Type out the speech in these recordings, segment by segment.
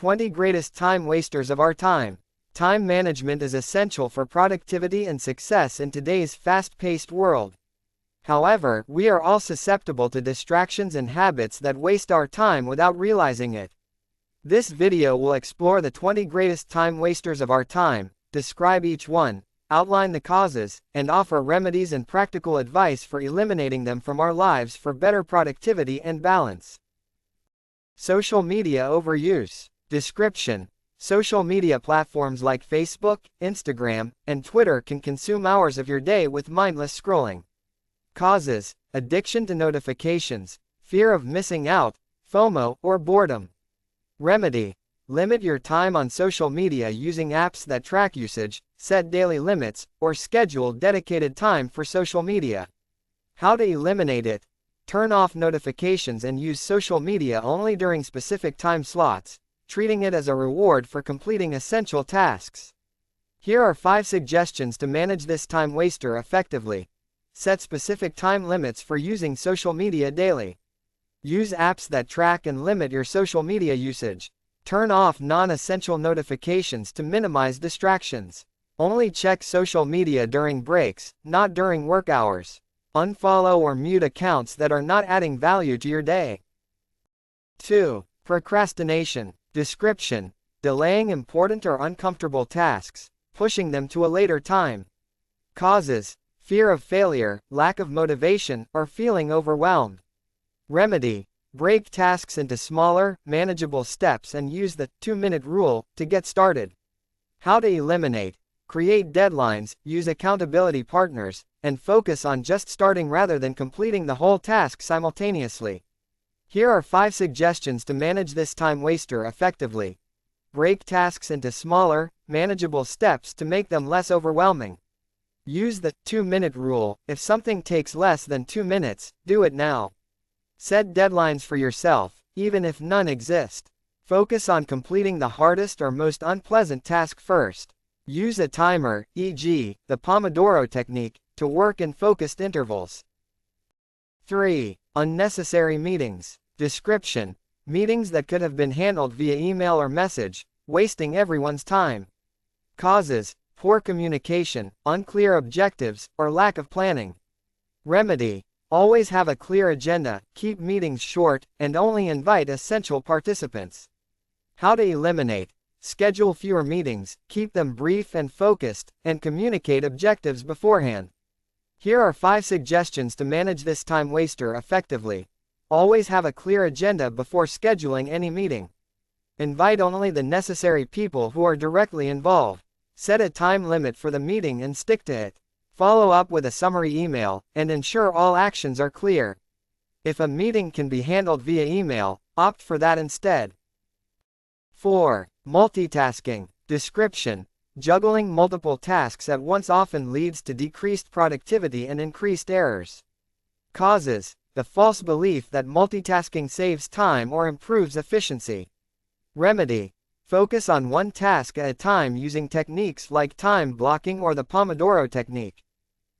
20 greatest time wasters of our time. Time management is essential for productivity and success in today's fast-paced world. However, we are all susceptible to distractions and habits that waste our time without realizing it. This video will explore the 20 greatest time wasters of our time, describe each one, outline the causes, and offer remedies and practical advice for eliminating them from our lives for better productivity and balance. Social media overuse. Description: social media platforms like Facebook, Instagram, and Twitter can consume hours of your day with mindless scrolling. Causes: addiction to notifications, fear of missing out, FOMO, or boredom. Remedy: limit your time on social media using apps that track usage, set daily limits, or schedule dedicated time for social media. How to eliminate it: turn off notifications and use social media only during specific time slots, treating it as a reward for completing essential tasks. Here are 5 suggestions to manage this time waster effectively. Set specific time limits for using social media daily. Use apps that track and limit your social media usage. Turn off non-essential notifications to minimize distractions. Only check social media during breaks, not during work hours. Unfollow or mute accounts that are not adding value to your day. 2. Procrastination. Description: delaying important or uncomfortable tasks, pushing them to a later time. Causes: fear of failure, lack of motivation, or feeling overwhelmed. Remedy: break tasks into smaller, manageable steps and use the 2-minute rule to get started. How to eliminate: create deadlines, use accountability partners, and focus on just starting rather than completing the whole task simultaneously. Here are 5 suggestions to manage this time waster effectively. Break tasks into smaller, manageable steps to make them less overwhelming. Use the 2-minute rule: if something takes less than 2 minutes, do it now. Set deadlines for yourself, even if none exist. Focus on completing the hardest or most unpleasant task first. Use a timer, e.g., the Pomodoro technique, to work in focused intervals. 3. Unnecessary meetings. Description: meetings that could have been handled via email or message, wasting everyone's time. Causes: poor communication, unclear objectives, or lack of planning. Remedy: always have a clear agenda, keep meetings short, and only invite essential participants. How to eliminate: schedule fewer meetings, keep them brief and focused, and communicate objectives beforehand. Here are 5 suggestions to manage this time waster effectively. Always have a clear agenda before scheduling any meeting. Invite only the necessary people who are directly involved. Set a time limit for the meeting and stick to it. Follow up with a summary email, and ensure all actions are clear. If a meeting can be handled via email, opt for that instead. 4. Multitasking. Description: juggling multiple tasks at once often leads to decreased productivity and increased errors. Causes: the false belief that multitasking saves time or improves efficiency. Remedy: focus on one task at a time using techniques like time blocking or the Pomodoro technique.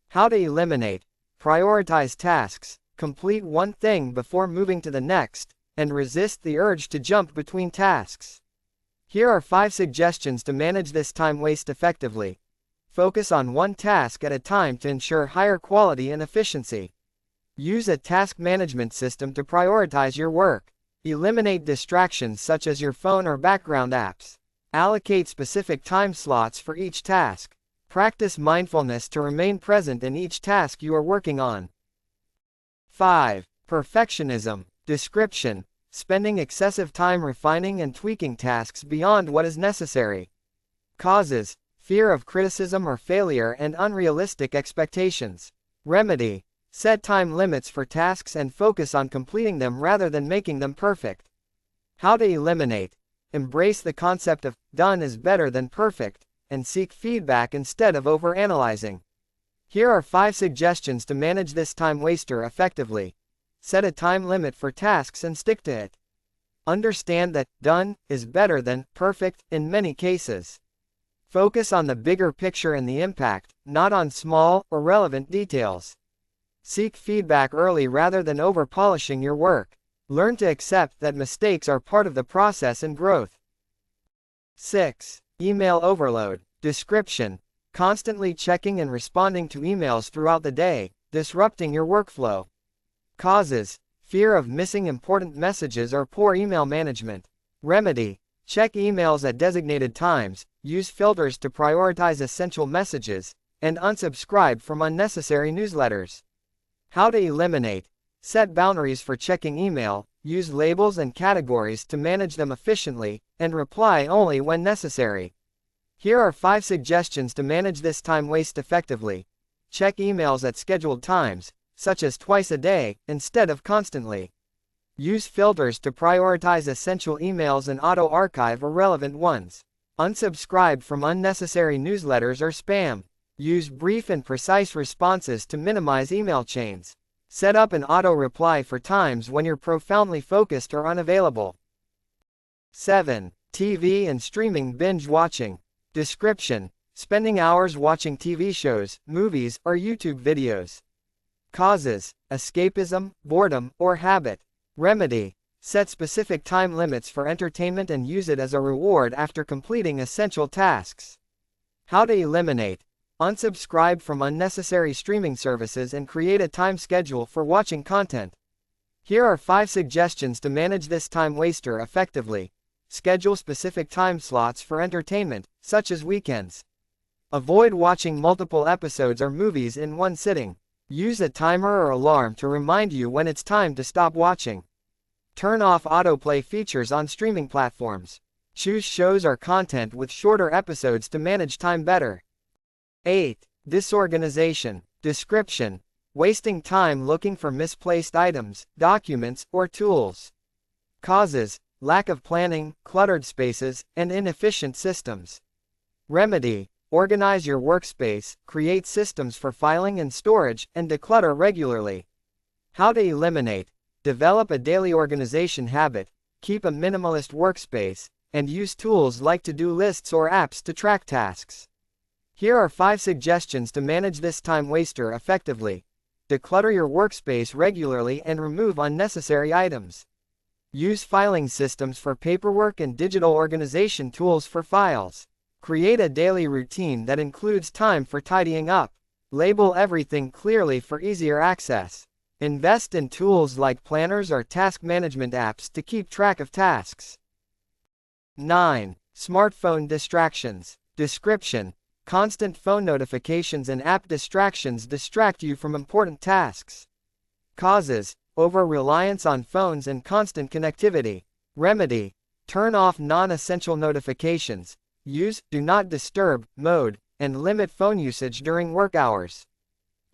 How to eliminate: prioritize tasks, complete one thing before moving to the next, and resist the urge to jump between tasks. Here are 5 suggestions to manage this time waste effectively. Focus on one task at a time to ensure higher quality and efficiency. Use a task management system to prioritize your work. Eliminate distractions such as your phone or background apps. Allocate specific time slots for each task. Practice mindfulness to remain present in each task you are working on. 5. Perfectionism. Description: spending excessive time refining and tweaking tasks beyond what is necessary. Causes: fear of criticism or failure and unrealistic expectations. Remedy: set time limits for tasks and focus on completing them rather than making them perfect. How to eliminate: embrace the concept of done is better than perfect, and seek feedback instead of overanalyzing. Here are 5 suggestions to manage this time waster effectively. Set a time limit for tasks and stick to it. Understand that done is better than perfect in many cases. Focus on the bigger picture and the impact, not on small, irrelevant details. Seek feedback early rather than over-polishing your work. Learn to accept that mistakes are part of the process and growth. 6. Email overload. Description: constantly checking and responding to emails throughout the day, disrupting your workflow. Causes: fear of missing important messages or poor email management. Remedy: check emails at designated times, use filters to prioritize essential messages, and unsubscribe from unnecessary newsletters. How to eliminate: set boundaries for checking email, use labels and categories to manage them efficiently, and reply only when necessary. Here are 5 suggestions to manage this time waste effectively. Check emails at scheduled times, such as twice a day, instead of constantly. Use filters to prioritize essential emails and auto-archive irrelevant ones. Unsubscribe from unnecessary newsletters or spam. Use brief and precise responses to minimize email chains. Set up an auto-reply for times when you're profoundly focused or unavailable. 7. TV and streaming binge watching. Description: spending hours watching TV shows, movies, or YouTube videos. Causes: escapism, boredom, or habit. Remedy: set specific time limits for entertainment and use it as a reward after completing essential tasks. How to eliminate: unsubscribe from unnecessary streaming services and create a time schedule for watching content. Here are 5 suggestions to manage this time waster effectively. Schedule specific time slots for entertainment, such as weekends. Avoid watching multiple episodes or movies in one sitting. Use a timer or alarm to remind you when it's time to stop watching. Turn off autoplay features on streaming platforms. Choose shows or content with shorter episodes to manage time better. 8. Disorganization. Description: wasting time looking for misplaced items, documents, or tools. Causes: lack of planning, cluttered spaces, and inefficient systems. Remedy: organize your workspace, create systems for filing and storage, and declutter regularly. How to eliminate: develop a daily organization habit, keep a minimalist workspace, and use tools like to-do lists or apps to track tasks. Here are 5 suggestions to manage this time waster effectively. Declutter your workspace regularly and remove unnecessary items. Use filing systems for paperwork and digital organization tools for files. Create a daily routine that includes time for tidying up. Label everything clearly for easier access. Invest in tools like planners or task management apps to keep track of tasks. 9. Smartphone distractions. Description: constant phone notifications and app distractions distract you from important tasks. Causes: over-reliance on phones and constant connectivity. Remedy: turn off non-essential notifications. Use Do Not Disturb mode, and limit phone usage during work hours.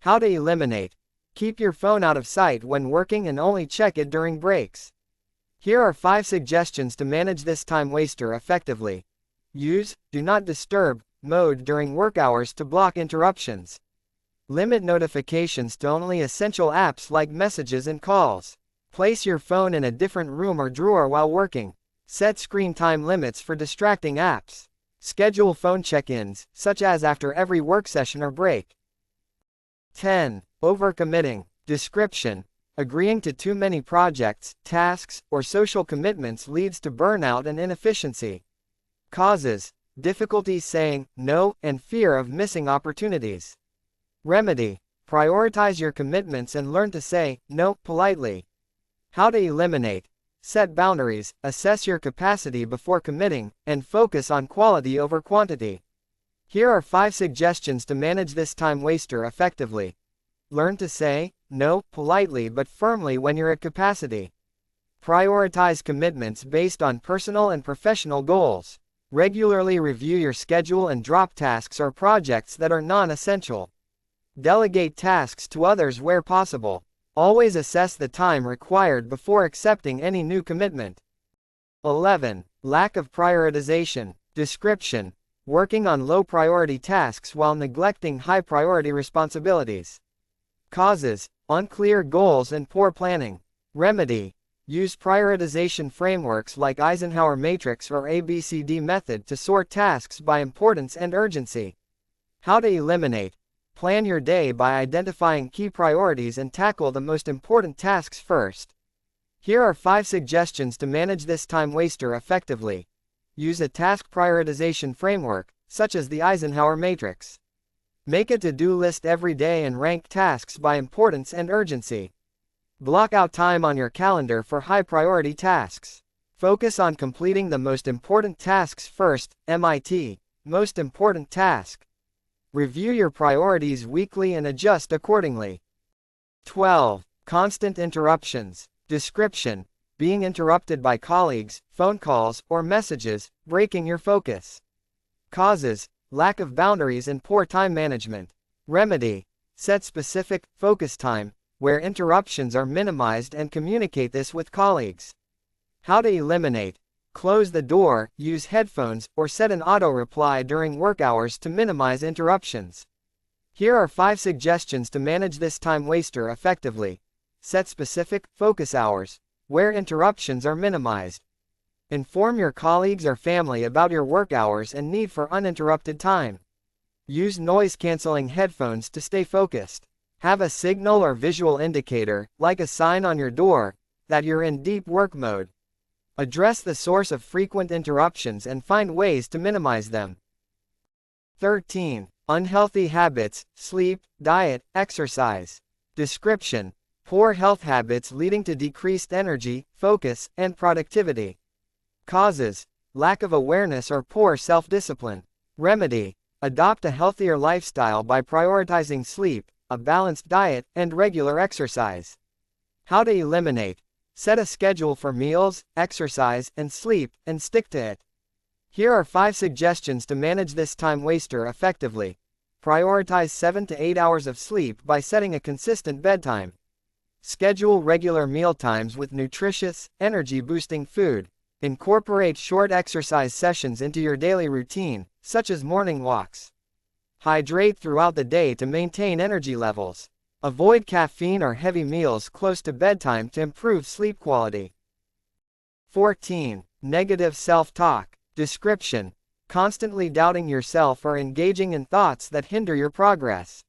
How to eliminate: keep your phone out of sight when working and only check it during breaks. Here are 5 suggestions to manage this time waster effectively. Use Do Not Disturb mode during work hours to block interruptions. Limit notifications to only essential apps like messages and calls. Place your phone in a different room or drawer while working. Set screen time limits for distracting apps. Schedule phone check-ins, such as after every work session or break. 10. Overcommitting. Description: agreeing to too many projects, tasks, or social commitments leads to burnout and inefficiency. Causes: difficulty saying no and fear of missing opportunities. Remedy: prioritize your commitments and learn to say no politely. How to eliminate: set boundaries, assess your capacity before committing, and focus on quality over quantity. Here are 5 suggestions to manage this time waster effectively. Learn to say no politely but firmly when you're at capacity. Prioritize commitments based on personal and professional goals. Regularly review your schedule and drop tasks or projects that are non-essential. Delegate tasks to others where possible. Always assess the time required before accepting any new commitment. 11. Lack of prioritization. Description: working on low-priority tasks while neglecting high-priority responsibilities. Causes: unclear goals and poor planning. Remedy: use prioritization frameworks like Eisenhower Matrix or ABCD method to sort tasks by importance and urgency. How to eliminate: plan your day by identifying key priorities and tackle the most important tasks first. Here are 5 suggestions to manage this time waster effectively. Use a task prioritization framework, such as the Eisenhower matrix. Make a to-do list every day and rank tasks by importance and urgency. Block out time on your calendar for high-priority tasks. Focus on completing the most important tasks first, MIT, most important task. Review your priorities weekly and adjust accordingly. 12. Constant interruptions. Description: being interrupted by colleagues, phone calls, or messages, breaking your focus. Causes: lack of boundaries and poor time management. Remedy: set specific, focus time, where interruptions are minimized and communicate this with colleagues. How to eliminate: close the door, use headphones, or set an auto-reply during work hours to minimize interruptions. Here are 5 suggestions to manage this time waster effectively. Set specific, focus hours, where interruptions are minimized. Inform your colleagues or family about your work hours and need for uninterrupted time. Use noise-canceling headphones to stay focused. Have a signal or visual indicator, like a sign on your door, that you're in deep work mode. Address the source of frequent interruptions and find ways to minimize them. 13. Unhealthy habits, sleep, diet, exercise. Description: poor health habits leading to decreased energy, focus, and productivity. Causes: lack of awareness or poor self-discipline. Remedy: adopt a healthier lifestyle by prioritizing sleep, a balanced diet, and regular exercise. How to eliminate: set a schedule for meals, exercise, and sleep, and stick to it. Here are 5 suggestions to manage this time waster effectively. Prioritize 7 to 8 hours of sleep by setting a consistent bedtime. Schedule regular meal times with nutritious, energy-boosting food. Incorporate short exercise sessions into your daily routine, such as morning walks. Hydrate throughout the day to maintain energy levels. Avoid caffeine or heavy meals close to bedtime to improve sleep quality. 14. Negative self-talk. Description: constantly doubting yourself or engaging in thoughts that hinder your progress.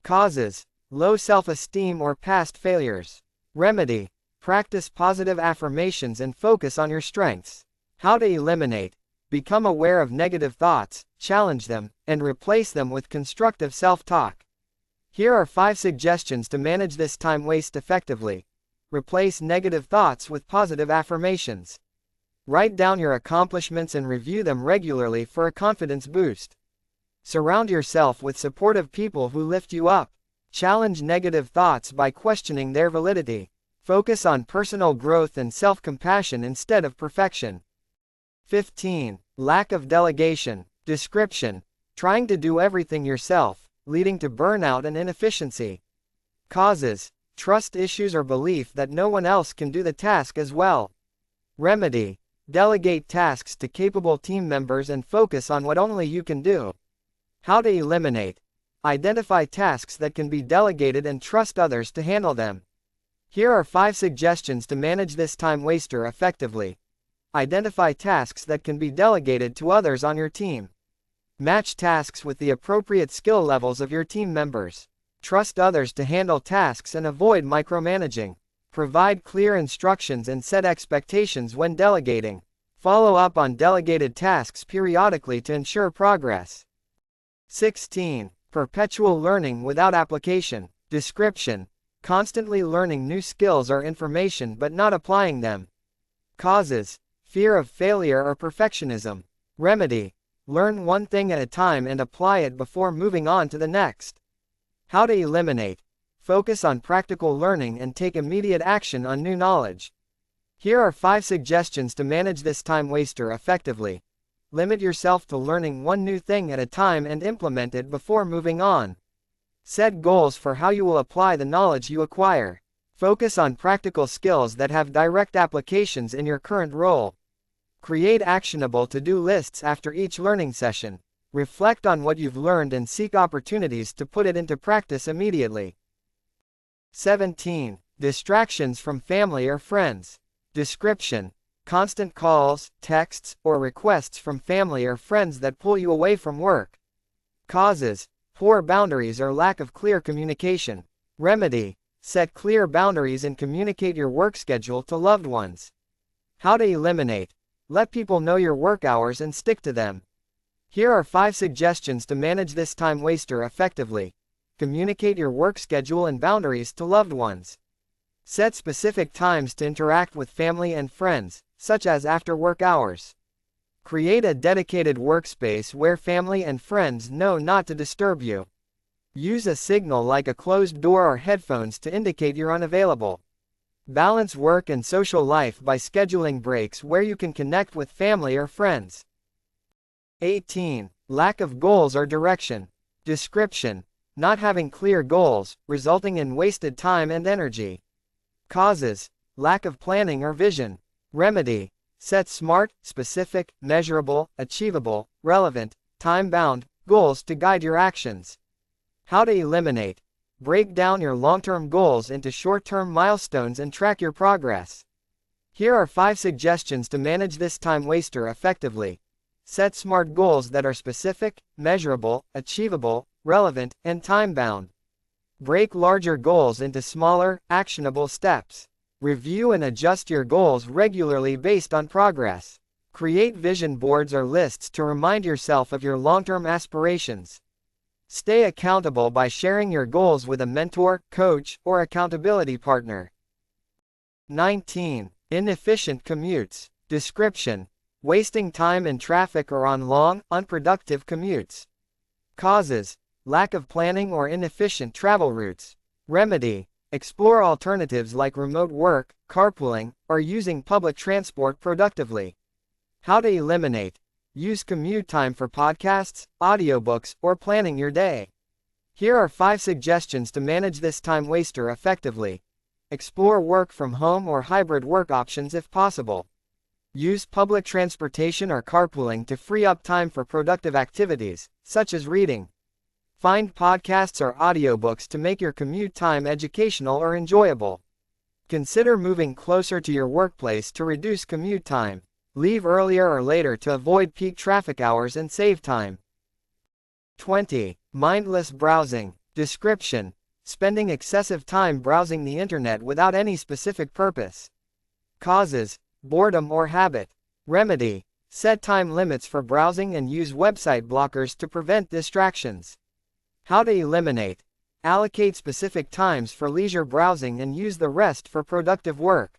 Causes: low self-esteem or past failures. Remedy: practice positive affirmations and focus on your strengths. How to eliminate: become aware of negative thoughts, challenge them, and replace them with constructive self-talk. Here are 5 suggestions to manage this time waste effectively. Replace negative thoughts with positive affirmations. Write down your accomplishments and review them regularly for a confidence boost. Surround yourself with supportive people who lift you up. Challenge negative thoughts by questioning their validity. Focus on personal growth and self-compassion instead of perfection. 15. Lack of delegation. Description: trying to do everything yourself, leading to burnout and inefficiency. Causes: trust issues or belief that no one else can do the task as well. Remedy: delegate tasks to capable team members and focus on what only you can do. How to eliminate: identify tasks that can be delegated and trust others to handle them. Here are 5 suggestions to manage this time waster effectively. Identify tasks that can be delegated to others on your team. Match tasks with the appropriate skill levels of your team members. Trust others to handle tasks and avoid micromanaging. Provide clear instructions and set expectations when delegating. Follow up on delegated tasks periodically to ensure progress. 16. Perpetual learning without application. Description: constantly learning new skills or information but not applying them. Causes: fear of failure or perfectionism. Remedy: learn one thing at a time and apply it before moving on to the next. How to eliminate: focus on practical learning and take immediate action on new knowledge. Here are 5 suggestions to manage this time waster effectively. Limit yourself to learning one new thing at a time and implement it before moving on. Set goals for how you will apply the knowledge you acquire. Focus on practical skills that have direct applications in your current role. Create actionable to-do lists after each learning session. Reflect on what you've learned and seek opportunities to put it into practice immediately. 17. Distractions from family or friends. Description: constant calls, texts, or requests from family or friends that pull you away from work. Causes: poor boundaries or lack of clear communication. Remedy: set clear boundaries and communicate your work schedule to loved ones. How to eliminate: Let people know your work hours and stick to them. Here are 5 suggestions to manage this time waster effectively. Communicate your work schedule and boundaries to loved ones. Set specific times to interact with family and friends, such as after work hours. Create a dedicated workspace where family and friends know not to disturb you. Use a signal like a closed door or headphones to indicate you're unavailable. Balance work and social life by scheduling breaks where you can connect with family or friends. 18. Lack of goals or direction. Description: not having clear goals, resulting in wasted time and energy. Causes: lack of planning or vision. Remedy: set smart, specific, measurable, achievable, relevant, time-bound goals to guide your actions. How to eliminate: break down your long-term goals into short-term milestones and track your progress. Here are 5 suggestions to manage this time waster effectively. Set smart goals that are specific, measurable, achievable, relevant, and time-bound. Break larger goals into smaller, actionable steps. Review and adjust your goals regularly based on progress. Create vision boards or lists to remind yourself of your long-term aspirations. Stay accountable by sharing your goals with a mentor, coach, or accountability partner. 19. Inefficient commutes. Description: wasting time in traffic or on long, unproductive commutes. Causes: lack of planning or inefficient travel routes. Remedy: explore alternatives like remote work, carpooling, or using public transport productively. How to eliminate: use commute time for podcasts, audiobooks, or planning your day. Here are 5 suggestions to manage this time waster effectively. Explore work from home or hybrid work options if possible. Use public transportation or carpooling to free up time for productive activities, such as reading. Find podcasts or audiobooks to make your commute time educational or enjoyable. Consider moving closer to your workplace to reduce commute time. Leave earlier or later to avoid peak traffic hours and save time. 20. Mindless browsing. Description: spending excessive time browsing the internet without any specific purpose. Causes: boredom or habit. Remedy: set time limits for browsing and use website blockers to prevent distractions. How to eliminate: allocate specific times for leisure browsing and use the rest for productive work.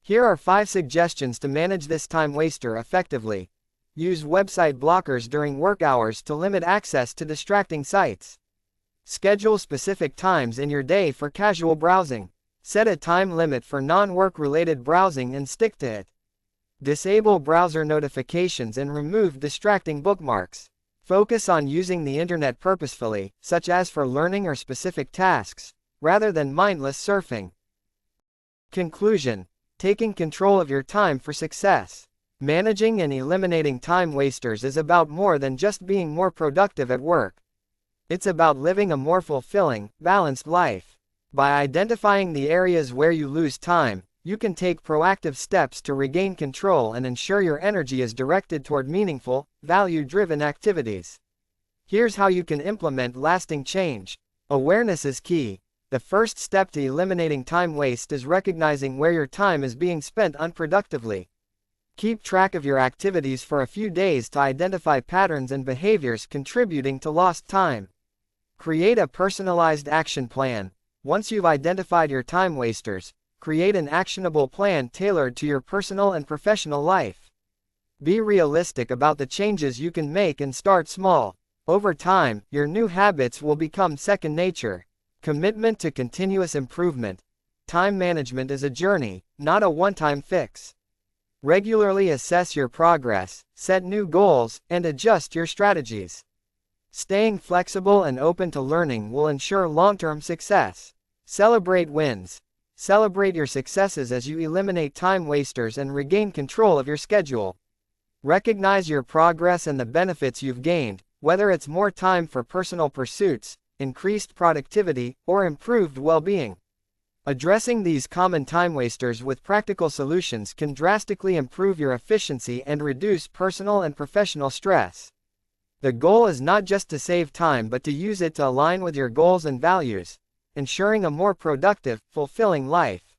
Here are 5 suggestions to manage this time waster effectively. Use website blockers during work hours to limit access to distracting sites. Schedule specific times in your day for casual browsing. Set a time limit for non-work related browsing and stick to it. Disable browser notifications and remove distracting bookmarks. Focus on using the internet purposefully, such as for learning or specific tasks, rather than mindless surfing. Conclusion: taking control of your time for success. Managing and eliminating time wasters is about more than just being more productive at work. It's about living a more fulfilling, balanced life. By identifying the areas where you lose time, you can take proactive steps to regain control and ensure your energy is directed toward meaningful, value-driven activities. Here's how you can implement lasting change. Awareness is key. The first step to eliminating time waste is recognizing where your time is being spent unproductively. Keep track of your activities for a few days to identify patterns and behaviors contributing to lost time. Create a personalized action plan. Once you've identified your time wasters, create an actionable plan tailored to your personal and professional life. Be realistic about the changes you can make and start small. Over time, your new habits will become second nature. Commitment to continuous improvement. Time management is a journey, not a one-time fix. Regularly assess your progress, set new goals, and adjust your strategies. Staying flexible and open to learning will ensure long-term success. Celebrate wins. Celebrate your successes as you eliminate time wasters and regain control of your schedule. Recognize your progress and the benefits you've gained, whether it's more time for personal pursuits, increased productivity, or improved well-being. Addressing these common time wasters with practical solutions can drastically improve your efficiency and reduce personal and professional stress. The goal is not just to save time but to use it to align with your goals and values, ensuring a more productive, fulfilling life.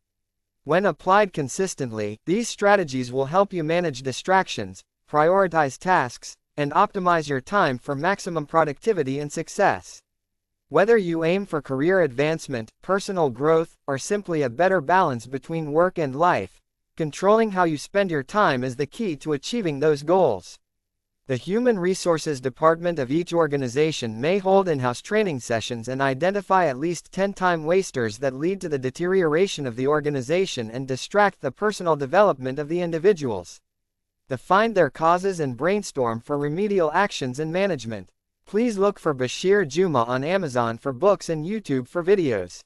When applied consistently, these strategies will help you manage distractions, prioritize tasks, and optimize your time for maximum productivity and success. Whether you aim for career advancement, personal growth, or simply a better balance between work and life, controlling how you spend your time is the key to achieving those goals. The Human Resources Department of each organization may hold in-house training sessions and identify at least 10 time wasters that lead to the deterioration of the organization and distract the personal development of the individuals. Find their causes and brainstorm for remedial actions and management. Please look for Basheer Juma on Amazon for books and YouTube for videos.